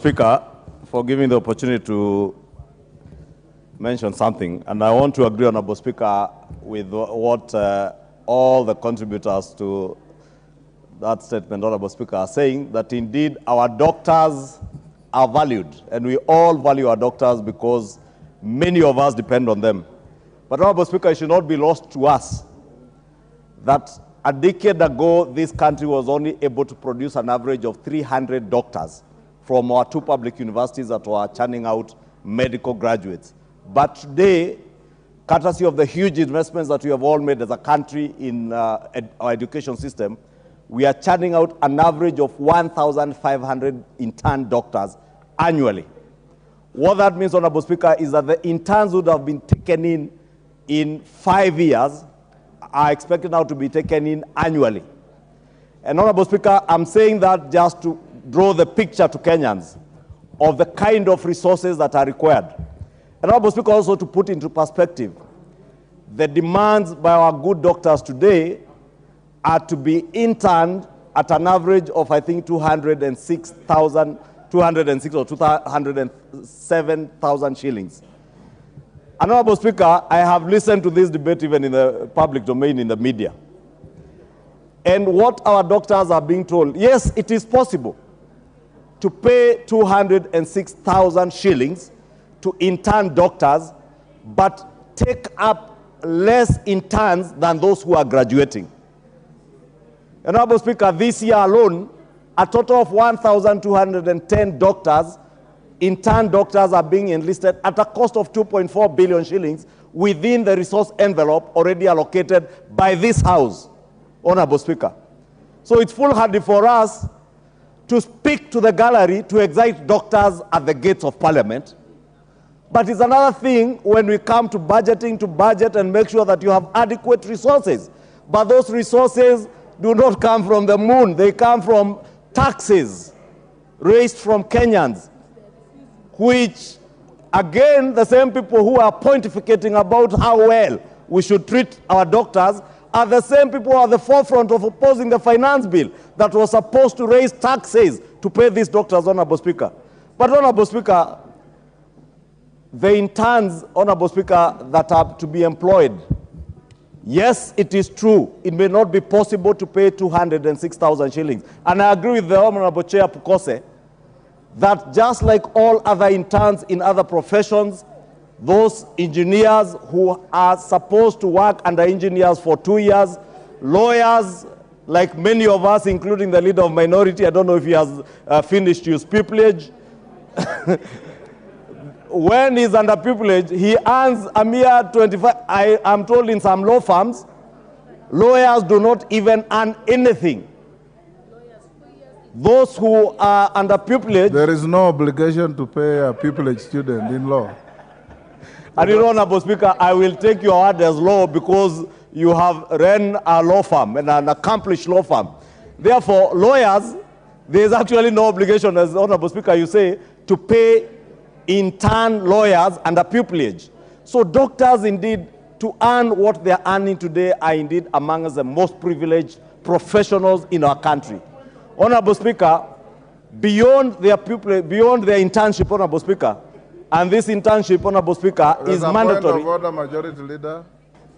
Speaker, for giving the opportunity to mention something, and I want to agree, Honorable Speaker, with what all the contributors to that statement, Honorable Speaker, are saying, that indeed our doctors are valued, and we all value our doctors because many of us depend on them. But Honorable Speaker, it should not be lost to us that a decade ago, this country was only able to produce an average of 300 doctors from our two public universities that were churning out medical graduates. But today, courtesy of the huge investments that we have all made as a country in our education system, we are churning out an average of 1,500 intern doctors annually. What that means, Honorable Speaker, is that the interns would have been taken in 5 years are expected now to be taken in annually. And Honorable Speaker, I'm saying that just to draw the picture to Kenyans of the kind of resources that are required. And Honorable Speaker, also to put into perspective, the demands by our good doctors today are to be interned at an average of, I think, 206,000, 206 or 207,000 shillings. And Honorable Speaker, I have listened to this debate even in the public domain, in the media. And what our doctors are being told, yes, it is possible to pay 206,000 shillings to intern doctors, but take up less interns than those who are graduating. And Honorable Speaker, this year alone, a total of 1,210 doctors, intern doctors, are being enlisted at a cost of 2.4 billion shillings within the resource envelope already allocated by this House, Honorable Speaker. So it's foolhardy for us to speak to the gallery to excite doctors at the gates of Parliament. But it's another thing when we come to budgeting, to budget and make sure that you have adequate resources. But those resources do not come from the moon. They come from taxes raised from Kenyans, which, again, the same people who are pontificating about how well we should treat our doctors are the same people who are at the forefront of opposing the finance bill that was supposed to raise taxes to pay these doctors, Honorable Speaker. But, Honorable Speaker, the interns, Honorable Speaker, that are to be employed, yes, it is true, it may not be possible to pay 206,000 shillings. And I agree with the Honorable Chair Pukose that just like all other interns in other professions, those engineers who are supposed to work under engineers for 2 years, lawyers, like many of us, including the leader of minority, I don't know if he has finished his pupillage. When he's under pupillage, he earns a mere 25. I am told in some law firms, lawyers do not even earn anything. Those who are under pupillage... There is no obligation to pay a pupillage student in law. And you know, Honorable Speaker, I will take your word as law because you have run a law firm, and an accomplished law firm. Therefore, lawyers, there is actually no obligation, as Honorable Speaker, you say, to pay intern lawyers under pupillage. So doctors, indeed, to earn what they are earning today, are indeed among the most privileged professionals in our country. Honorable Speaker, beyond their internship, Honorable Speaker, and this internship, Honorable Speaker, is mandatory. Point of order, Majority Leader.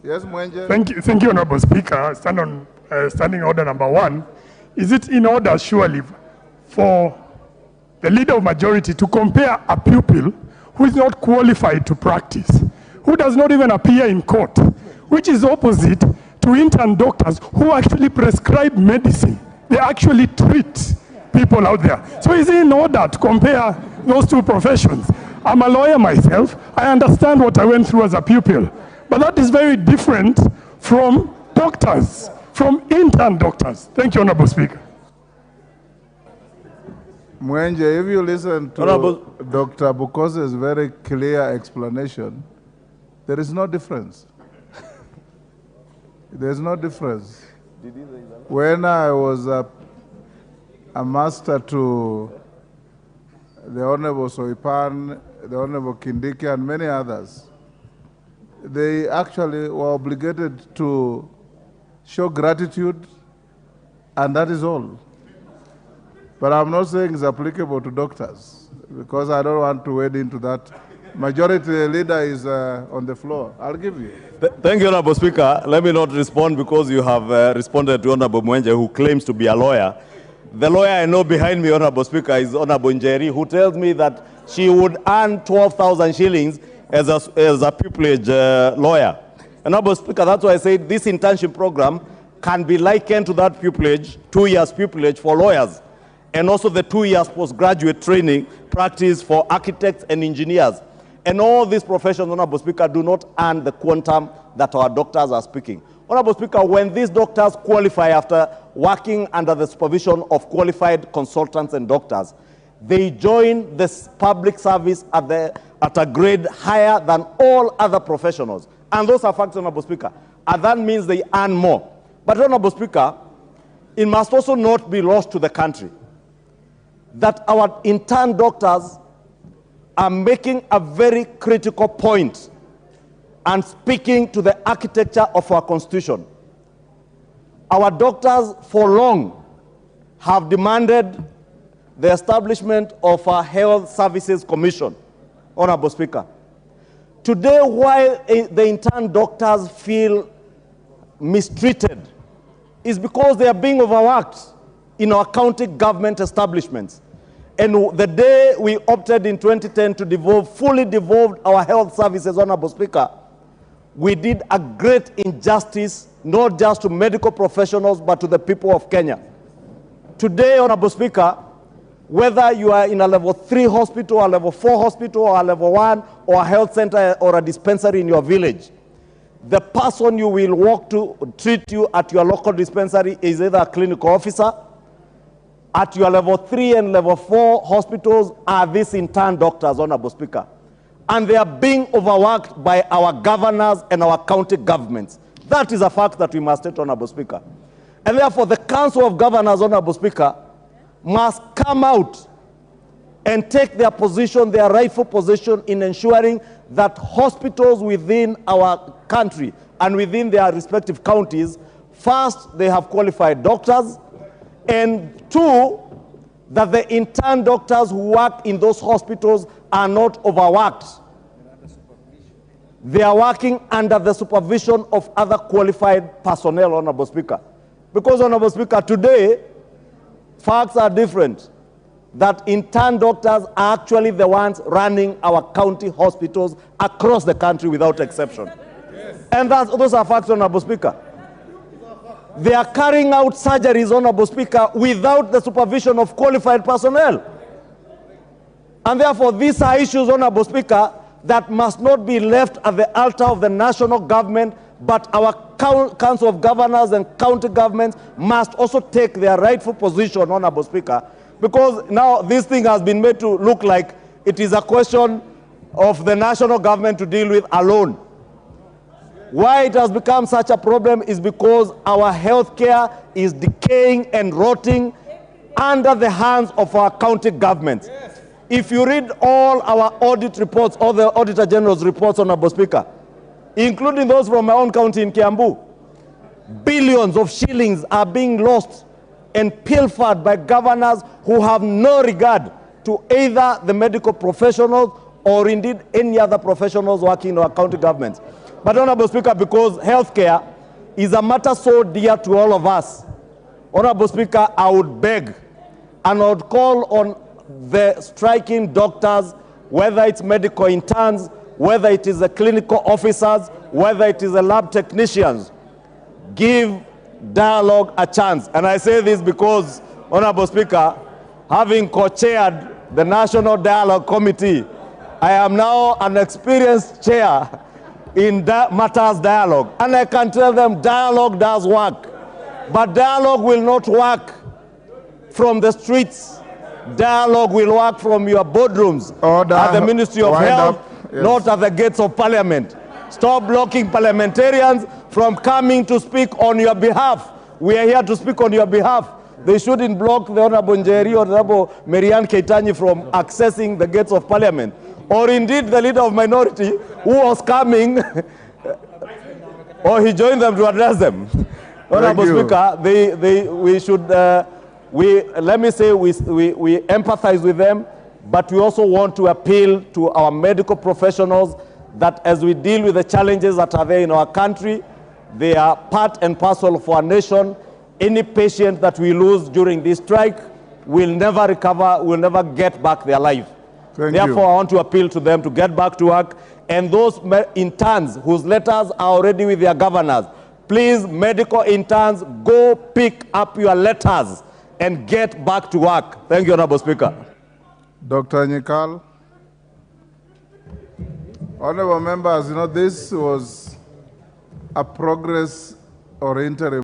Yes, Mwenje. Thank you, Honorable Speaker. Standing order number 1. Is it in order, surely, for the Leader of Majority to compare a pupil who is not qualified to practice, who does not even appear in court, which is opposite to intern doctors who actually prescribe medicine? They actually treat people out there. So is it in order to compare those two professions? I'm a lawyer myself. I understand what I went through as a pupil. But that is very different from doctors, from intern doctors. Thank you, Honorable Speaker. Mwenje, if you listen to Dr. Bukose's very clear explanation, there is no difference. There's no difference. When I was a master to the Honorable Soipan, the Honorable Kindiki, and many others, they actually were obligated to show gratitude, and that is all. But I'm not saying it's applicable to doctors, because I don't want to wade into that. Majority leader is on the floor. I'll give you. Thank you, Honorable Speaker. Let me not respond because you have responded to Honorable Mwenje, who claims to be a lawyer. The lawyer I know behind me, Honorable Speaker, is Honorable Njeri, who tells me that she would earn 12,000 shillings as a pupillage lawyer. Honorable Speaker, that's why I said this internship program can be likened to that pupillage, 2 years pupillage for lawyers, and also the 2 years postgraduate training practice for architects and engineers. And all these professions, Honorable Speaker, do not earn the quantum that our doctors are speaking. Honorable Speaker, when these doctors qualify after working under the supervision of qualified consultants and doctors, they join this public service at a grade higher than all other professionals. And those are facts, Honorable Speaker. And that means they earn more. But, Honorable Speaker, it must also not be lost to the country that our intern doctors are making a very critical point and speaking to the architecture of our Constitution. Our doctors for long have demanded the establishment of a Health Services Commission, Honorable Speaker. Today, while the intern doctors feel mistreated, is because they are being overworked in our county government establishments. And the day we opted in 2010 to fully devolve our health services, Honorable Speaker, we did a great injustice, not just to medical professionals, but to the people of Kenya. Today, Honorable Speaker, whether you are in a level 3 hospital, a level 4 hospital, or a level 1, or a health center, or a dispensary in your village, the person you will walk to treat you at your local dispensary is either a clinical officer. At your level 3 and level 4 hospitals are these intern doctors, Honorable Speaker. And they are being overworked by our governors and our county governments. That is a fact that we must state, Honorable Speaker. And therefore, the Council of Governors, Honorable Speaker, must come out and take their position, their rightful position in ensuring that hospitals within our country and within their respective counties, first, they have qualified doctors, and 2, that the intern doctors who work in those hospitals are not overworked. They are working under the supervision of other qualified personnel, Honorable Speaker. Because, Honorable Speaker, today, facts are different. That intern doctors are actually the ones running our county hospitals across the country without exception. Yes. And those are facts, Honorable Speaker. They are carrying out surgeries, Honorable Speaker, without the supervision of qualified personnel. And therefore, these are issues, Honorable Speaker, that must not be left at the altar of the national government, but our Council of Governors and county governments must also take their rightful position, Honorable Speaker, because now this thing has been made to look like it is a question of the national government to deal with alone. Why it has become such a problem is because our healthcare is decaying and rotting under the hands of our county governments. Yes. If you read all our audit reports, all the Auditor General's reports, Honorable Speaker, including those from my own county in Kiambu, billions of shillings are being lost and pilfered by governors who have no regard to either the medical professionals or indeed any other professionals working in our county governments. But, Honorable Speaker, because healthcare is a matter so dear to all of us, Honorable Speaker, I would beg and I would call on the striking doctors, whether it's medical interns, whether it is the clinical officers, whether it is the lab technicians, give dialogue a chance. And I say this because, Honorable Speaker, having co-chaired the National Dialogue Committee, I am now an experienced chair in matters dialogue. And I can tell them dialogue does work. But dialogue will not work from the streets. Dialogue will work from your boardrooms at the Ministry of Health, yes, not at the gates of Parliament. Stop blocking parliamentarians from coming to speak on your behalf. We are here to speak on your behalf. They shouldn't block the Honorable Njeri or the Honorable Marianne Keitany from accessing the gates of Parliament. Or indeed the leader of minority who was coming, or he joined them to address them. Honorable Speaker, we should let me say, we empathize with them, but we also want to appeal to our medical professionals that as we deal with the challenges that are there in our country, they are part and parcel of our nation. Any patient that we lose during this strike will never recover, will never get back their life. Therefore, I want to appeal to them to get back to work. And those interns whose letters are already with their governors, please, medical interns, go pick up your letters and get back to work. Thank you, Honorable Speaker. Dr. Nyikal. Honorable members, this was a progress or interim